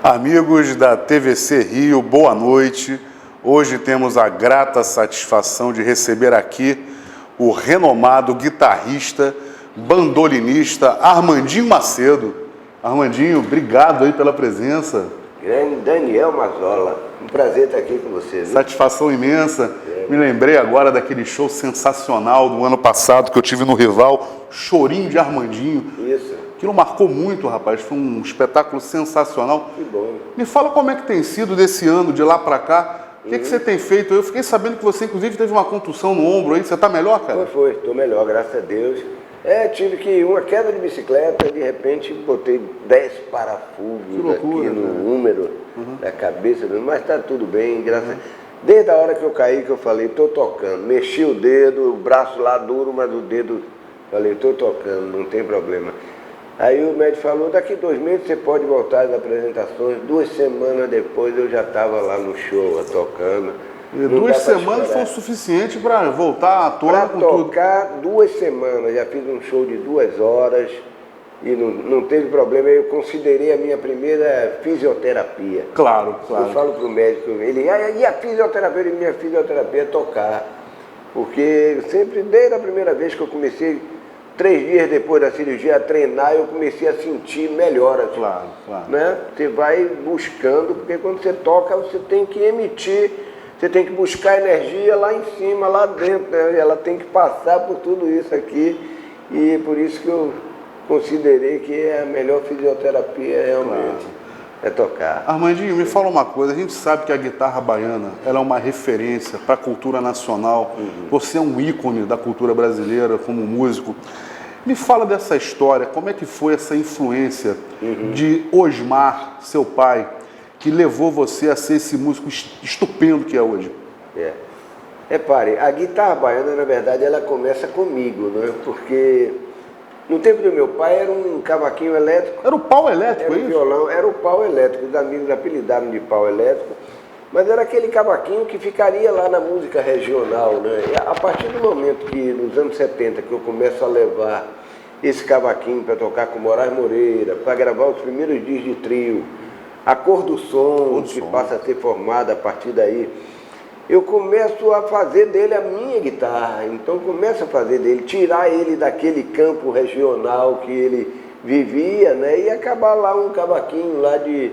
Amigos da TVC Rio, boa noite. Hoje temos a grata satisfação de receber aqui o renomado guitarrista, bandolinista Armandinho Macedo. Armandinho, obrigado aí pela presença. Grande Daniel Mazola, um prazer estar aqui com você. Viu? Satisfação imensa. Me lembrei agora daquele show sensacional do ano passado que eu tive no Rival, Chorinho de Armandinho. Isso. Aquilo marcou muito, rapaz, foi um espetáculo sensacional. Que bom. Me fala como é que tem sido desse ano, de lá pra cá. O que você tem feito? Eu fiquei sabendo que você, inclusive, teve uma contusão no ombro aí. Você tá melhor, cara? Foi, estou melhor, graças a Deus. Tive uma queda de bicicleta, de repente botei 10 parafusos aqui no úmero da cabeça, mas tá tudo bem, graças a Deus. Desde a hora que eu caí, que eu falei, tô tocando. Mexi o dedo, o braço lá duro, mas o dedo, falei, tô tocando, não tem problema. Aí o médico falou, daqui 2 meses você pode voltar às apresentações. 2 semanas depois eu já estava lá no show, tocando. E 2 semanas foi o suficiente para voltar à tona com tudo? Para tocar 2 semanas, já fiz um show de 2 horas e não teve problema. Eu considerei a minha primeira fisioterapia. Claro. Eu falo para o médico, ele, e a fisioterapia? Minha fisioterapia é tocar. Porque sempre, desde a primeira vez que eu comecei, 3 dias depois da cirurgia, a treinar, eu comecei a sentir melhoras. Claro. Né? Você vai buscando, porque quando você toca, você tem que emitir, você tem que buscar energia lá em cima, lá dentro, né? Ela tem que passar por tudo isso aqui, e por isso que eu considerei que a melhor fisioterapia realmente é tocar. Armandinho, me fala uma coisa, a gente sabe que a guitarra baiana ela é uma referência para a cultura nacional, você é um ícone da cultura brasileira como músico. Me fala dessa história, como é que foi essa influência de Osmar, seu pai, que levou você a ser esse músico estupendo que é hoje? Repare, a guitarra baiana, na verdade, ela começa comigo, né? Porque no tempo do meu pai era um cavaquinho elétrico. Era o pau elétrico, era o violão, era o pau elétrico, os amigos apelidaram de pau elétrico, mas era aquele cavaquinho que ficaria lá na música regional, né? E a partir do momento que, nos anos 70, que eu começo a levar esse cavaquinho para tocar com Moraes Moreira, para gravar os primeiros discos de trio, a Cor do Som, que passa a ser formada a partir daí, eu começo a fazer dele a minha guitarra. Então começo a fazer dele, tirar ele daquele campo regional que ele vivia, né? E acabar lá um cavaquinho lá de...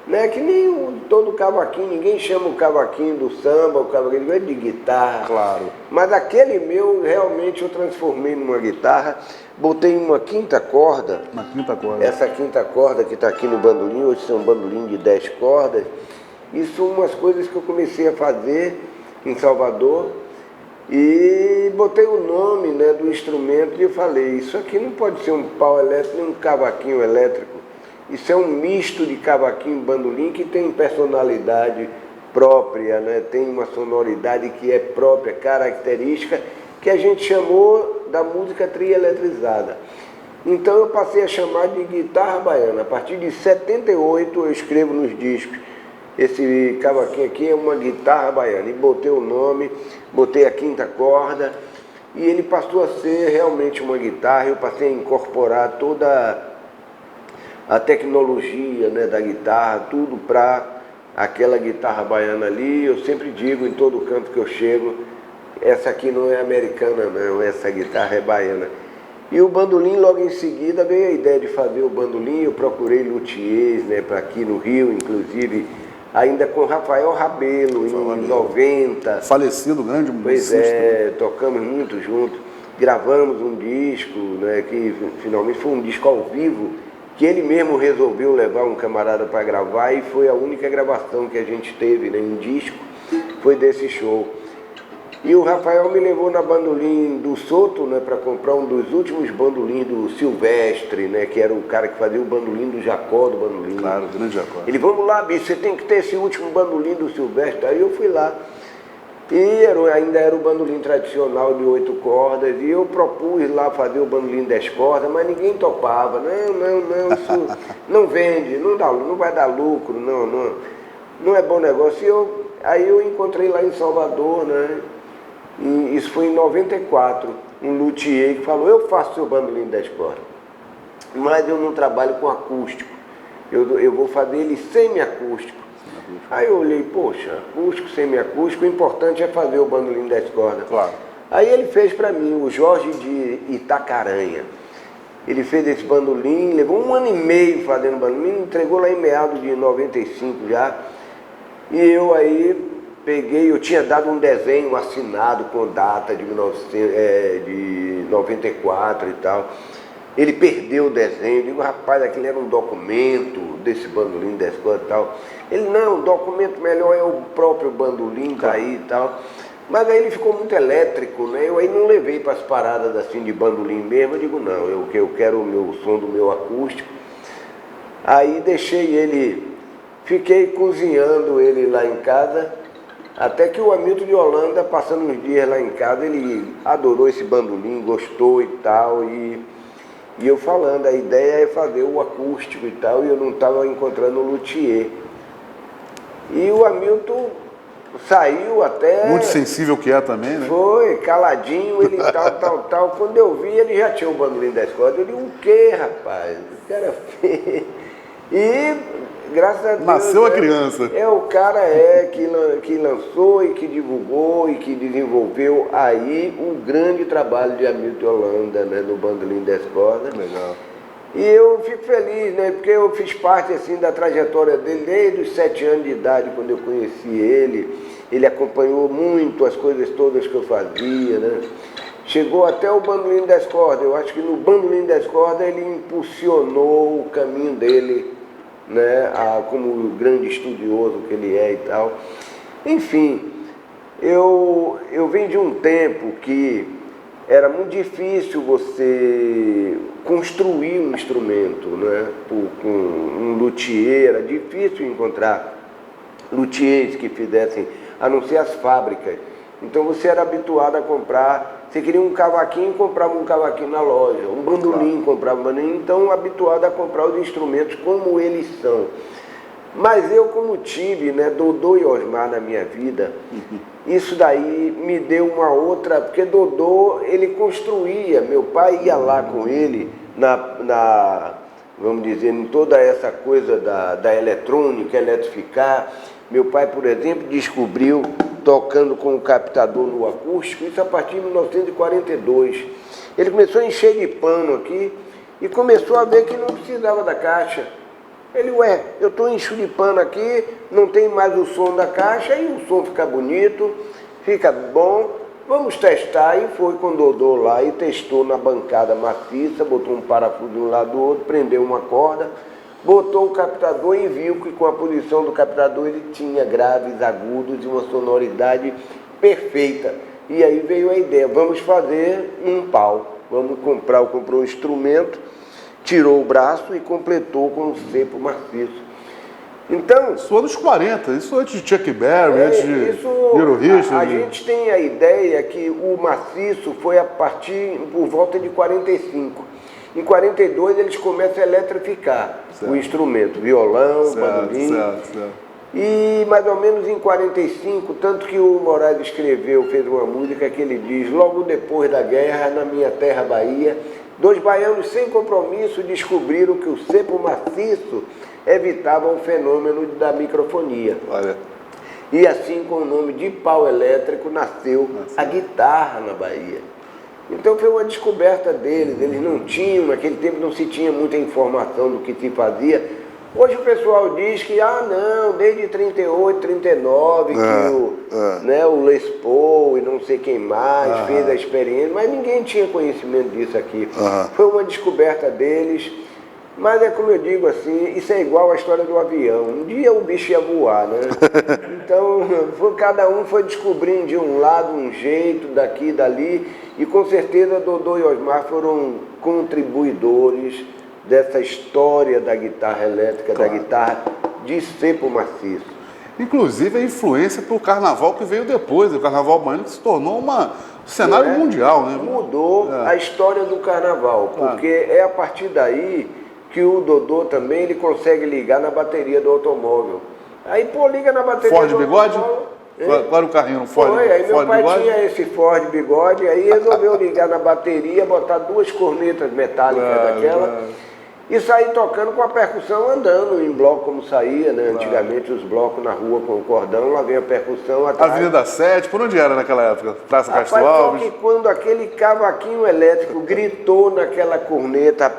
Né? Que nem todo cavaquinho, ninguém chama o cavaquinho do samba, o cavaquinho de guitarra. Claro. Mas aquele meu, realmente eu transformei numa guitarra, botei uma 5ª corda. Uma 5ª corda. Essa 5ª corda que está aqui no bandolim, hoje são um bandolim de 10 cordas. Isso são umas coisas que eu comecei a fazer em Salvador e botei o nome, né, do instrumento e eu falei, isso aqui não pode ser um pau elétrico nem um cavaquinho elétrico. Isso é um misto de cavaquinho e bandolim que tem personalidade própria, né? Tem uma sonoridade que é própria, característica, que a gente chamou da música trieletrizada. Então eu passei a chamar de guitarra baiana. A partir de 78 eu escrevo nos discos, esse cavaquinho aqui é uma guitarra baiana. E botei o nome, botei a 5ª corda, e ele passou a ser realmente uma guitarra. Eu passei a incorporar toda a tecnologia, né, da guitarra, tudo para aquela guitarra baiana ali. Eu sempre digo em todo canto que eu chego, essa aqui não é americana não, essa guitarra é baiana. E o bandolim, logo em seguida, veio a ideia de fazer o bandolim. Eu procurei luthiers, né, para aqui no Rio, inclusive, ainda com Rafael Rabelo, em 90. Falecido, grande musicista. Pois tocamos muito junto, gravamos um disco, né, que finalmente foi um disco ao vivo, que ele mesmo resolveu levar um camarada para gravar, e foi a única gravação que a gente teve, né, em disco, foi desse show. E o Rafael me levou na bandolim do Soto, né, para comprar um dos últimos bandolins do Silvestre, né, que era o cara que fazia o bandolim do Jacó, do bandolim. Claro, o grande Jacó. Ele, vamos lá, bicho, você tem que ter esse último bandolim do Silvestre. Aí eu fui lá. E ainda era o bandolim tradicional de 8 cordas, e eu propus lá fazer o bandolim de 10 cordas, mas ninguém topava. Não, isso não vende, não vai dar lucro, não é bom negócio. Aí eu encontrei lá em Salvador, né? E isso foi em 94, um luthier que falou, eu faço seu bandolim de 10 cordas, mas eu não trabalho com acústico. eu vou fazer ele semiacústico. Aí eu olhei, poxa, acústico, semiacústico, o importante é fazer o bandolim 10 cordas. Claro. Aí ele fez para mim, o Jorge de Itacaranha. Ele fez esse bandolim, levou 1 ano e meio fazendo bandolim, entregou lá em meados de 95 já. E eu aí peguei, eu tinha dado um desenho assinado com data de 94 e tal. Ele perdeu o desenho, eu digo, rapaz, aquilo era um documento desse bandolim 10 cordas e tal. Ele, não, o documento melhor é o próprio bandolim daí e tal. Mas aí ele ficou muito elétrico, né? Eu aí não levei para as paradas assim de bandolim mesmo. Eu digo, não, eu quero o som do meu acústico. Aí deixei ele, fiquei cozinhando ele lá em casa, até que o Hamilton de Holanda, passando uns dias lá em casa, ele adorou esse bandolim, gostou e tal. E eu falando, a ideia é fazer o acústico e tal, e eu não estava encontrando o luthier. E o Hamilton saiu até... Muito sensível que é também, né? Foi, caladinho, ele tal. Quando eu vi, ele já tinha o bandolim 10 cordas. Eu digo, o quê, rapaz? O cara fez... E, graças a Deus... Nasceu a criança. O cara que lançou e que divulgou e que desenvolveu aí um grande trabalho de Hamilton de Holanda, né, no bandolim 10 cordas. Legal. E eu fico feliz, né, porque eu fiz parte assim da trajetória dele desde os 7 anos de idade, quando eu conheci ele. Ele acompanhou muito as coisas todas que eu fazia, né. Chegou até o bandolim 10 cordas. Eu acho que no bandolim 10 cordas ele impulsionou o caminho dele, né, como o grande estudioso que ele é e tal. Enfim, eu venho de um tempo que era muito difícil você construir um instrumento, né? Com um luthier, era difícil encontrar luthiers que fizessem, a não ser as fábricas. Então você era habituado a comprar, você queria um cavaquinho, comprava um cavaquinho na loja, um bandolim, comprava um bandolim, então habituado a comprar os instrumentos como eles são. Mas eu, como tive, né, Dodô e Osmar na minha vida, isso daí me deu uma outra, porque Dodô, ele construía, meu pai ia lá com ele, vamos dizer, em toda essa coisa da eletrônica, eletrificar. Meu pai, por exemplo, descobriu, tocando com o captador no acústico, isso a partir de 1942. Ele começou a encher de pano aqui e começou a ver que não precisava da caixa. Ele, eu estou enxuripando aqui, não tem mais o som da caixa e o som fica bonito, fica bom, vamos testar. E foi com o Dodô lá e testou na bancada maciça, botou um parafuso de um lado do outro, prendeu uma corda, botou o captador e viu que com a posição do captador ele tinha graves, agudos e uma sonoridade perfeita. E aí veio a ideia, vamos fazer um pau, comprou um instrumento, tirou o braço e completou com um cepo maciço. Então... Isso anos 40, isso antes de Chuck Berry, antes de Little Richard. A gente tem a ideia que o maciço foi a partir, por volta de 45. Em 42 eles começam a eletrificar o instrumento, violão, bandolim. Certo. E mais ou menos em 45, tanto que o Moraes fez uma música que ele diz, logo depois da guerra, na minha terra Bahia, 2 baianos sem compromisso descobriram que o cepo maciço evitava o fenômeno da microfonia. Olha. E assim, com o nome de pau elétrico, nasceu a guitarra na Bahia. Então foi uma descoberta deles, eles não tinham, naquele tempo não se tinha muita informação do que se fazia. Hoje o pessoal diz que, não, desde 38, 39, que o Les Paul e não sei quem mais fez a experiência, mas ninguém tinha conhecimento disso aqui. Foi uma descoberta deles, mas é como eu digo assim, isso é igual à história do avião. Um dia o bicho ia voar, né? Então, cada um foi descobrindo de um lado um jeito, daqui, dali, e com certeza Dodô e Osmar foram contribuidores dessa história da guitarra elétrica, da guitarra de cepo maciço. Inclusive a influência para o carnaval que veio depois, o carnaval baiano que se tornou um cenário mundial, né? Mudou a história do carnaval, porque é a partir daí que o Dodô também ele consegue ligar na bateria do automóvel. Aí, liga na bateria Ford do Bigode? automóvel. Qual era o carrinho? Ford, aí meu pai Bigode? tinha esse Ford Bigode, aí resolveu ligar na bateria, botar 2 cornetas metálicas daquela. E saí tocando com a percussão andando em bloco como saía, né? Claro. Antigamente os blocos na rua com o cordão, lá vem a percussão atrás. Avenida 7, por onde era naquela época? Praça Castro Rapaz, só Alves? que quando aquele cavaquinho elétrico gritou naquela corneta,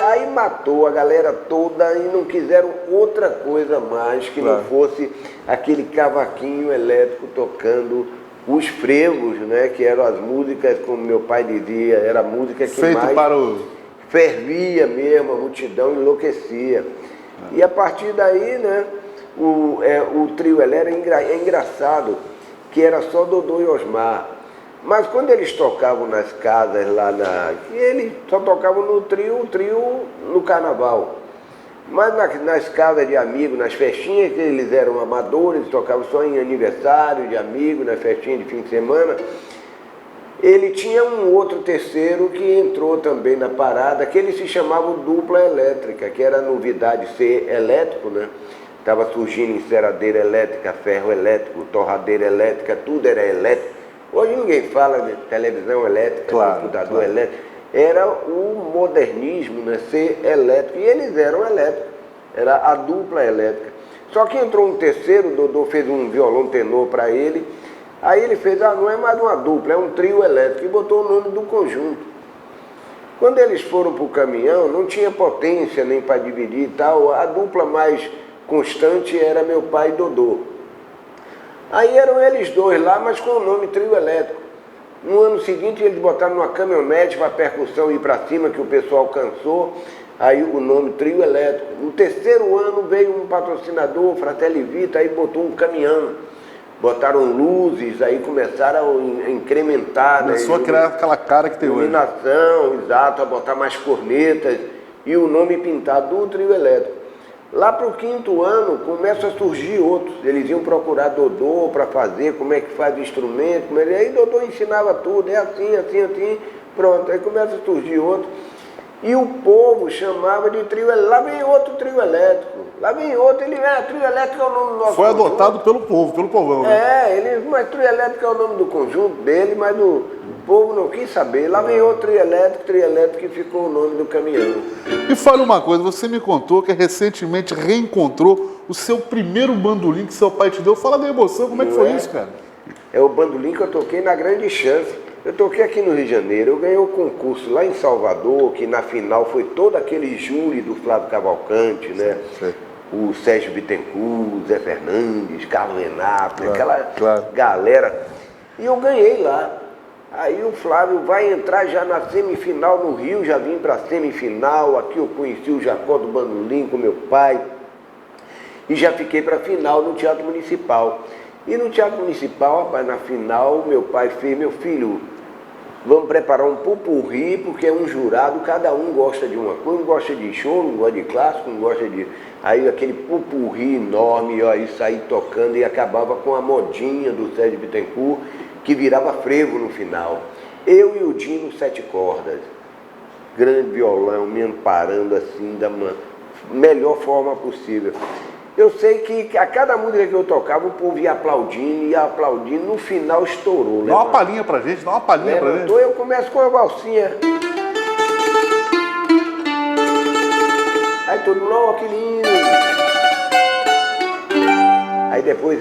aí matou a galera toda e não quiseram outra coisa mais que não fosse aquele cavaquinho elétrico tocando os frevos, né, que eram as músicas, como meu pai dizia, era a música que Feito mais para o... fervia mesmo, a multidão enlouquecia. E a partir daí, né, o trio elétrico é engraçado, que era só Dodô e Osmar. Mas quando eles tocavam nas casas lá eles só tocavam no trio no carnaval. Mas nas casas de amigos, nas festinhas, que eles eram amadores, tocavam só em aniversário de amigos, nas festinhas de fim de semana. Ele tinha um outro terceiro que entrou também na parada, que ele se chamava Dupla Elétrica, que era novidade ser elétrico, né? Estava surgindo enceradeira elétrica, ferro elétrico, torradeira elétrica, tudo era elétrico. Hoje ninguém fala de televisão elétrica, computador elétrico. Era o modernismo, né? Ser elétrico. E eles eram elétricos. Era a dupla elétrica. Só que entrou um terceiro, o Dodô fez um violão tenor para ele. Aí ele fez, não é mais uma dupla, é um trio elétrico. E botou o nome do conjunto. Quando eles foram para o caminhão, não tinha potência nem para dividir e tal. A dupla mais constante era meu pai e Dodô. Aí eram eles dois lá, mas com o nome trio elétrico. No ano seguinte eles botaram numa caminhonete para a percussão ir para cima, que o pessoal cansou, aí o nome trio elétrico. No terceiro ano veio um patrocinador, Fratelli Vita, aí botou um caminhão. Botaram luzes, aí começaram a incrementar. Começou a criar aquela cara que tem hoje. Iluminação, exato, a botar mais cornetas e o nome pintado do trio elétrico. Lá para o quinto ano, começa a surgir outros. Eles iam procurar Dodô para fazer, como é que faz o instrumento. Aí Dodô ensinava tudo, é assim, assim, assim. Pronto, aí começa a surgir outros. E o povo chamava de trio elétrico. Lá vem outro trio elétrico. Lá vem outro, trio elétrico é o nome do nosso Foi conjunto. adotado pelo povo, pelo povão, né? Mas trio elétrico é o nome do conjunto dele, mas o povo não quis saber. Lá vem outro trio elétrico que ficou o nome do caminhão. E fale uma coisa, você me contou que recentemente reencontrou o seu primeiro bandolim que seu pai te deu. Fala da emoção, como é que foi isso, cara? É o bandolim que eu toquei na Grande Chance. Eu toquei aqui no Rio de Janeiro, eu ganhei o concurso lá em Salvador, que na final foi todo aquele júri do Flávio Cavalcante, né? Sim. O Sérgio Bittencourt, o Zé Fernandes, Carlos Renato, aquela galera. E eu ganhei lá. Aí o Flávio vai entrar já na semifinal no Rio, já vim para a semifinal, aqui eu conheci o Jacó do Bandolim com meu pai. E já fiquei para a final no Teatro Municipal. E no Teatro Municipal, rapaz, na final, meu pai fez, meu filho, vamos preparar um pupurri, porque é um jurado, cada um gosta de uma coisa, um gosta de show, um gosta de clássico, um gosta de... Aí aquele pupurri enorme, aí saí tocando e acabava com a modinha do Sérgio Bittencourt, que virava frevo no final. Eu e o Dino 7 cordas, grande violão, me amparando assim, da melhor forma possível. Eu sei que a cada música que eu tocava, o povo ia aplaudindo, no final estourou. Dá uma palhinha pra gente, dá uma palhinha pra gente. Eu começo com a valsinha. Aí todo mundo, ó, que lindo. Aí depois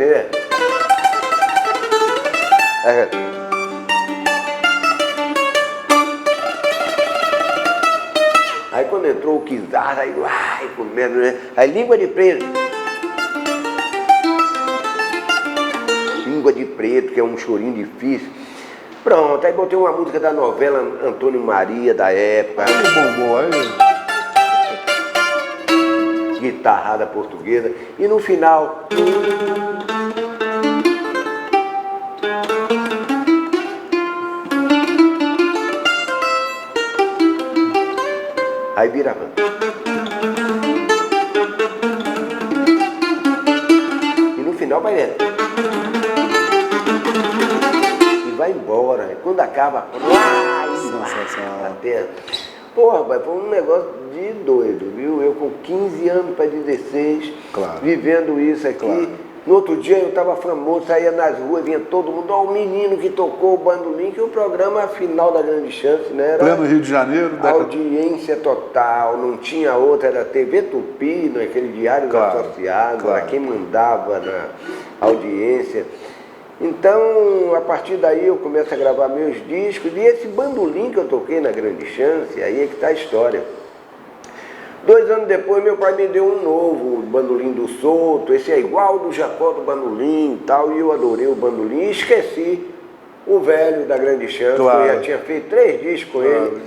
Aí quando entrou o Kizar, aí começa, né? Aí língua de preto. Língua de preto, que é um chorinho difícil. Pronto, aí botei uma música da novela Antônio Maria da época. Aí bombou, aí. Guitarrada portuguesa. E no final. Aí virava. E no final vai dentro. E vai embora. Quando acaba, até. Porra, rapaz, foi um negócio de doido, viu? Eu com 15 anos para 16, vivendo isso aqui, No outro dia eu estava famoso, saía nas ruas, vinha todo mundo, ó, o menino que tocou o bandolim, que o programa final da Grande Chance, né? Era Pleno Rio de Janeiro. audiência total, não tinha outra, era TV Tupi, naquele Diário dos Associados, era quem mandava na audiência. Então, a partir daí eu começo a gravar meus discos, e esse bandolim que eu toquei na Grande Chance, aí é que está a história. 2 anos depois, meu pai me deu um novo, o bandolim do Souto, esse é igual ao do Jacó do bandolim e tal, e eu adorei o bandolim e esqueci o velho da Grande Chance, eu já tinha feito 3 discos com ele,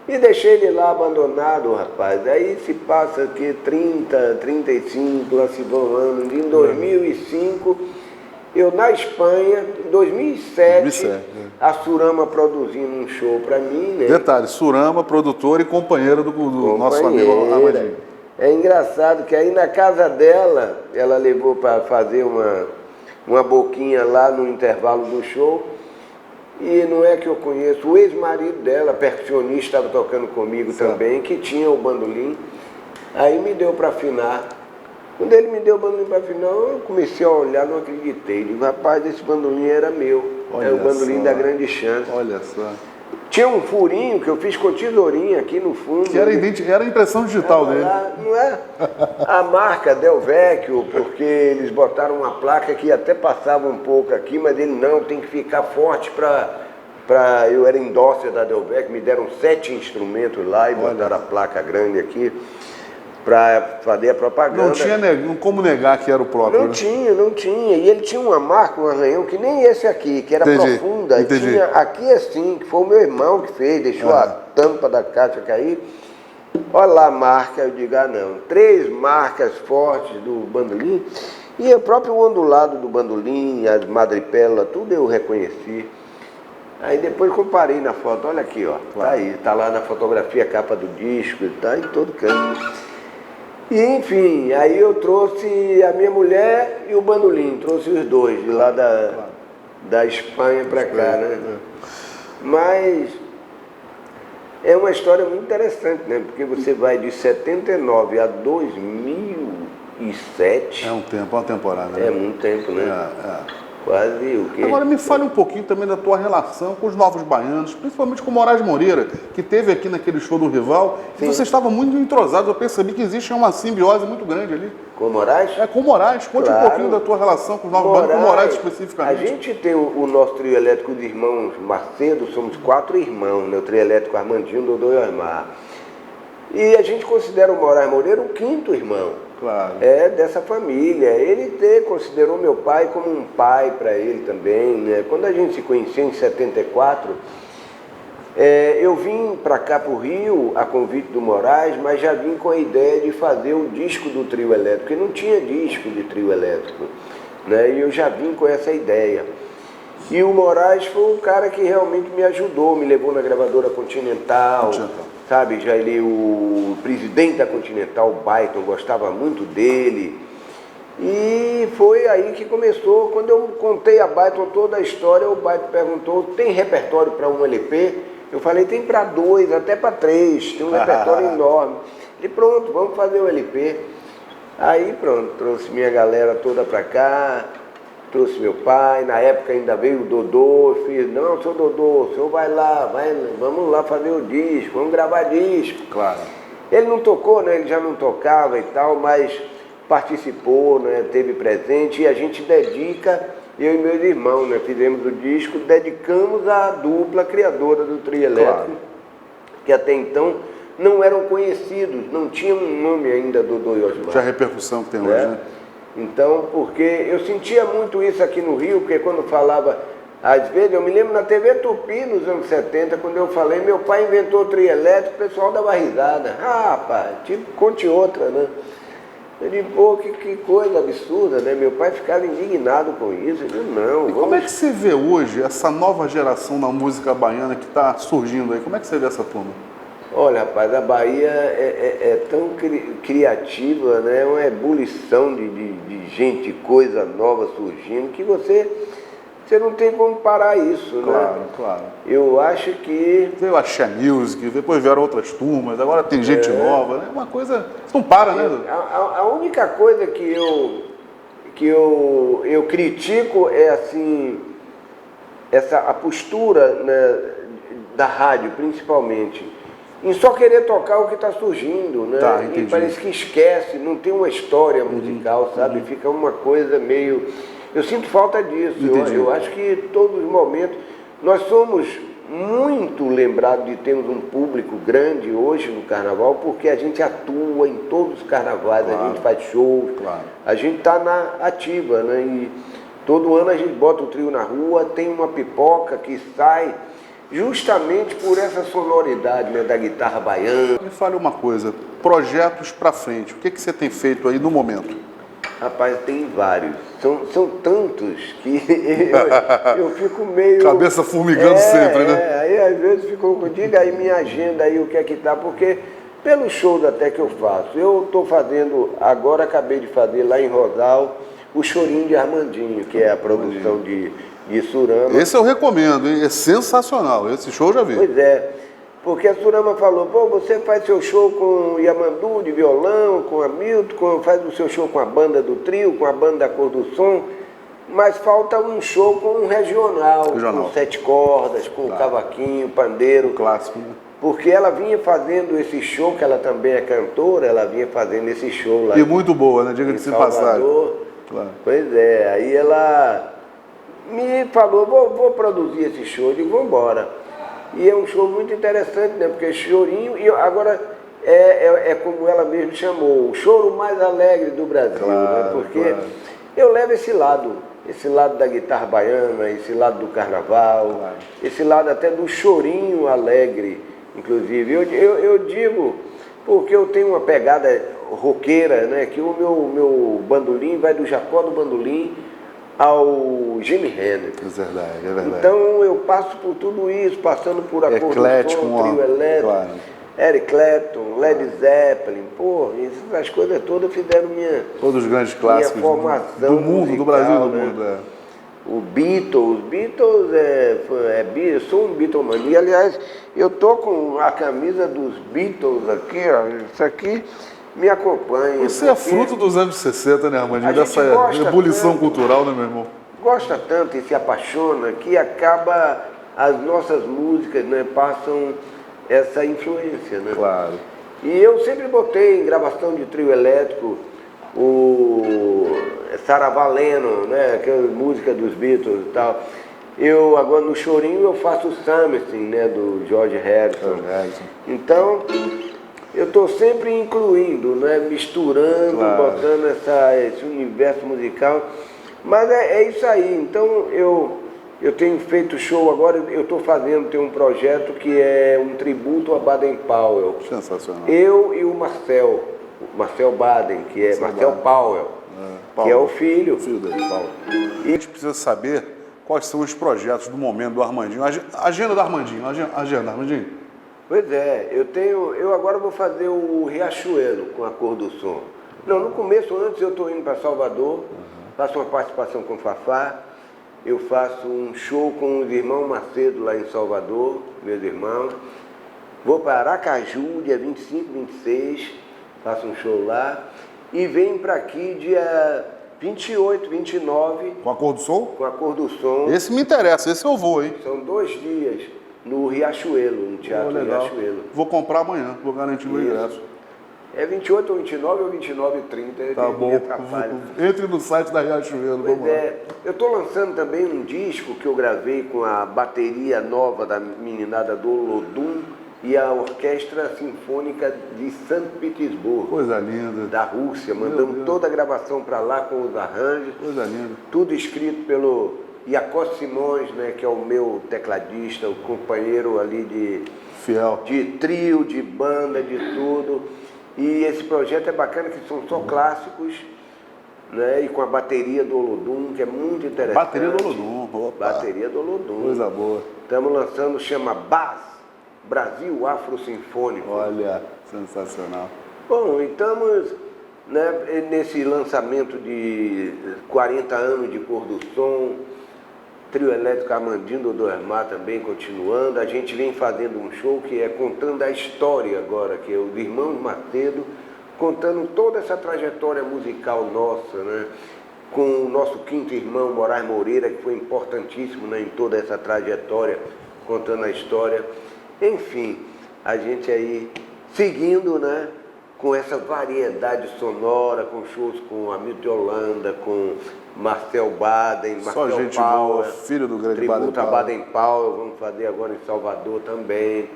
e deixei ele lá abandonado, rapaz. Aí se passa aqui 30, 35, lá se vão anos, em 2005... Eu na Espanha, em 2007, a Surama produzindo um show para mim, né? Detalhe, Surama, produtora e companheira do nosso amigo Armandinho. É engraçado que aí na casa dela, ela levou para fazer uma boquinha lá no intervalo do show. E não é que eu conheço, o ex-marido dela, percussionista, estava tocando comigo também, que tinha o bandolim. Aí me deu para afinar. Quando ele me deu o bandolim para afinar, eu comecei a olhar, não acreditei. Digo, rapaz, esse bandolim era meu. É o bandolim da Grande Chance. Olha só. Tinha um furinho que eu fiz com tesourinha aqui no fundo. Que era a impressão digital dele. Não é? A marca Del Vecchio, porque eles botaram uma placa que até passava um pouco aqui, mas ele não, tem que ficar forte para... Eu era endócia da Del Vecchio, me deram 7 instrumentos lá e botaram a placa grande aqui para fazer a propaganda. Não tinha como negar que era o próprio. Não tinha. E ele tinha uma marca, um arranhão, que nem esse aqui, que era profunda. Entendi. Tinha aqui assim, que foi o meu irmão que fez, deixou a tampa da caixa cair. Olha lá a marca, eu digo, não. 3 marcas fortes do bandolim. E o próprio ondulado do bandolim, as madrepérolas, tudo eu reconheci. Aí depois comparei na foto, olha aqui, ó. Tá aí, tá lá na fotografia, a capa do disco, tá em todo canto. E enfim, aí eu trouxe a minha mulher e o bandolim, trouxe os dois de lá da Espanha para cá, né? Mas é uma história muito interessante, né? Porque você vai de 79 a 2007. É um tempo, é uma temporada, né? É muito tempo, né? Quase o quê? Agora me fale um pouquinho também da tua relação com os Novos Baianos, principalmente com o Moraes Moreira, que teve aqui naquele show do Rival, e você estava muito entrosado, eu percebi que existe uma simbiose muito grande ali. Com o Moraes? Com o Moraes. Conte um pouquinho da tua relação com os Novos Baianos, com o Moraes especificamente. A gente tem o nosso trio elétrico de irmãos Macedo, somos 4 irmãos, né? O trio elétrico Armandinho, Dodô e Osmar. E a gente considera o Moraes Moreira o 5º irmão. Claro. É dessa família. Ele considerou meu pai como um pai para ele também, né? Quando a gente se conheceu em 74, eu vim para cá, para o Rio, a convite do Moraes, mas já vim com a ideia de fazer o disco do trio elétrico, porque não tinha disco de trio elétrico, né? E eu já vim com essa ideia. E o Moraes foi um cara que realmente me ajudou, me levou na gravadora Continental. Sabe, o presidente da Continental, o Byton, gostava muito dele. E foi aí que começou. Quando eu contei a Byton toda a história, o Byton perguntou, tem repertório para um LP? Eu falei, tem para 2, até para 3, tem um repertório enorme. Ele, pronto, vamos fazer o LP. Aí pronto, trouxe minha galera toda para cá, trouxe meu pai, na época ainda veio o Dodô, eu fiz, não, seu Dodô, o senhor vai lá, vamos lá fazer o disco, vamos gravar disco. Claro. Ele não tocou, né, ele já não tocava e tal, mas participou, né, teve presente, e a gente dedica, eu e meus irmãos, né, fizemos o disco, dedicamos à dupla criadora do trio elétrico, que até então não eram conhecidos, não tinham um nome ainda, Dodô e Osmar. Já a repercussão que tem hoje, né? Então, porque eu sentia muito isso aqui no Rio, porque quando falava, às vezes, eu me lembro na TV Tupi, nos anos 70, quando eu falei, meu pai inventou o trio elétrico, o pessoal dava risada. Ah, rapaz, tipo, conte outra, né? Eu digo, pô, que coisa absurda, né? Meu pai ficava indignado com isso. Eu digo, não. E como é que você vê hoje essa nova geração na música baiana que está surgindo aí? Como é que você vê essa turma? Olha, rapaz, a Bahia é tão criativa, né? É uma ebulição de gente, coisa nova surgindo, que você não tem como parar isso, né? Claro. Eu acho que... Veio a Axé Music, depois vieram outras turmas, agora tem gente nova, né? Uma coisa... Isso não para, né? A única coisa que eu critico é assim, a postura, né, da rádio, principalmente, em só querer tocar o que está surgindo, né? Tá, e parece que esquece, não tem uma história musical, sabe? Fica uma coisa meio... Eu sinto falta disso. Eu acho que todos os momentos... Nós somos muito lembrados de termos um público grande hoje no carnaval, porque a gente atua em todos os carnavais, claro. A gente faz shows, claro. A gente está na ativa, né? E todo ano a gente bota o trio na rua, tem uma pipoca que sai justamente por essa sonoridade, né, da guitarra baiana. Me fale uma coisa, projetos para frente, o que você tem feito aí no momento? Rapaz, tem vários, são tantos que eu fico meio... Cabeça formigando sempre, né? Aí às vezes fico, diga aí minha agenda aí, o que é que tá, porque pelos shows até que eu faço, eu estou fazendo, agora acabei de fazer lá em Rosal, o Chorinho de Armandinho, que é a produção de Surama. Esse eu recomendo, hein? É sensacional, esse show eu já vi. Pois é, porque a Surama falou, pô, você faz seu show com Yamandu de violão, com Hamilton, faz o seu show com a banda do trio, com a banda da Cor do Som, mas falta um show com um regional. Com 7 cordas, com cavaquinho, pandeiro. Clássico, né? Porque ela vinha fazendo esse show, que ela também é cantora, ela vinha fazendo esse show lá. E muito boa, né? Diga-se de passagem. Claro. Pois é, aí ela me falou, vou produzir esse show, eu digo, vamos embora. E é um show muito interessante, né? Porque chorinho, e agora é como ela mesma chamou, o choro mais alegre do Brasil, claro, né? Porque eu levo esse lado da guitarra baiana, esse lado do carnaval, esse lado até do chorinho alegre, inclusive. Eu digo, porque eu tenho uma pegada roqueira, né? Que o meu bandolim vai do Jacó do Bandolim ao Jimi Hendrix. É verdade. Então eu passo por tudo isso, passando por a Cor do Som, trio elétrico, Eric Clapton, Led Zeppelin, pô, essas coisas todas fizeram todos os grandes clássicos formação do mundo, musical, do Brasil, do mundo. O Beatles, eu sou um Beatlemania. Aliás, eu tô com a camisa dos Beatles aqui, ó, isso aqui me acompanha. Você é fruto dos anos 60, né, Armandinho? Dessa ebulição cultural, né, meu irmão? Gosta tanto e se apaixona que acaba, as nossas músicas, né, passam essa influência, né? Claro. E eu sempre botei em gravação de trio elétrico o Saravá Lennon, né, aquela música dos Beatles e tal. Eu, agora no chorinho, eu faço o Something, né, do George Harrison. Então, eu estou sempre incluindo, né, misturando, botando esse universo musical. Mas é isso aí. Então, eu tenho feito show agora, eu estou tem um projeto que é um tributo a Baden Powell. Sensacional. Eu e o Marcel Baden, que é Marcel Powell, que é o filho dele, Paulo. E a gente precisa saber quais são os projetos do momento do Armandinho. Agenda do Armandinho, agenda, Armandinho. Pois é, eu agora vou fazer o Riachuelo com a Cor do Som. Não, no começo, antes eu estou indo para Salvador, faço uma participação com o Fafá, eu faço um show com os irmãos Macedo lá em Salvador, meus irmãos. Vou para Aracaju, dia 25, 26, faço um show lá. E venho para aqui dia 28, 29. Com a Cor do Som? Com a Cor do Som. Esse me interessa, esse eu vou, hein? São 2 dias no Riachuelo, no Teatro Riachuelo. Vou comprar amanhã, vou garantir o ingresso. É 28 ou 29 ou 29 e 30. Tá bom. Entre no site da Riachuelo, vamos lá. Eu estou lançando também um disco que eu gravei com a bateria nova da meninada do Olodum e a Orquestra Sinfônica de São Petersburgo. Coisa linda. Da Rússia. Mandamos toda a gravação para lá com os arranjos. Coisa linda. Tudo escrito pelo Iacos Simões, né, que é o meu tecladista, o companheiro ali de trio, de banda, de tudo. E esse projeto é bacana, que são só clássicos, né? E com a bateria do Olodum, que é muito interessante. Bateria do Olodum, opa. Bateria do Olodum. Coisa boa. Estamos lançando, chama BAS, Brasil Afro Sinfônico. Olha, sensacional. Bom, e estamos, né, nesse lançamento de 40 anos de Cor do Som, trio elétrico Armandinho do Doermar também continuando. A gente vem fazendo um show que é contando a história agora, que é os irmãos Macedo, contando toda essa trajetória musical nossa, né? com o nosso quinto irmão, Moraes Moreira, que foi importantíssimo, né, em toda essa trajetória, contando a história. Enfim, a gente aí seguindo, né, com essa variedade sonora, com shows com Hamilton de Holanda, com Marcel Baden, Só Marcel gente Paulo, boa, filho do grande tributo a Baden Baden Powell, vamos fazer agora em Salvador também,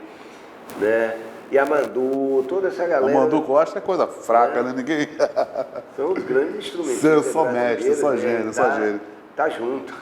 né? E a Mandu, toda essa galera. O Mandu Costa é coisa fraca, né? Ninguém. São os grandes instrumentistas. Eu sou mestre, sou né? gênio, sou gênio. Tá junto.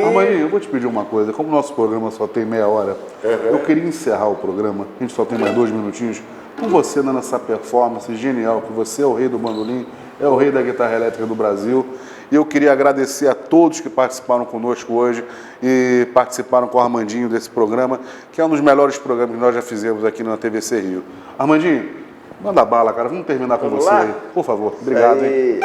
Armandinho, eu vou te pedir uma coisa. Como o nosso programa só tem meia hora, eu queria encerrar o programa, a gente só tem mais 2 minutinhos, com você dando essa performance genial, que você é o rei do bandolim, é o rei da guitarra elétrica do Brasil. E eu queria agradecer a todos que participaram conosco hoje e participaram com o Armandinho desse programa, que é um dos melhores programas que nós já fizemos aqui na TVC Rio. Armandinho, manda bala, cara. Vamos terminar com Vamos você lá? aí. Por favor. Obrigado, hein?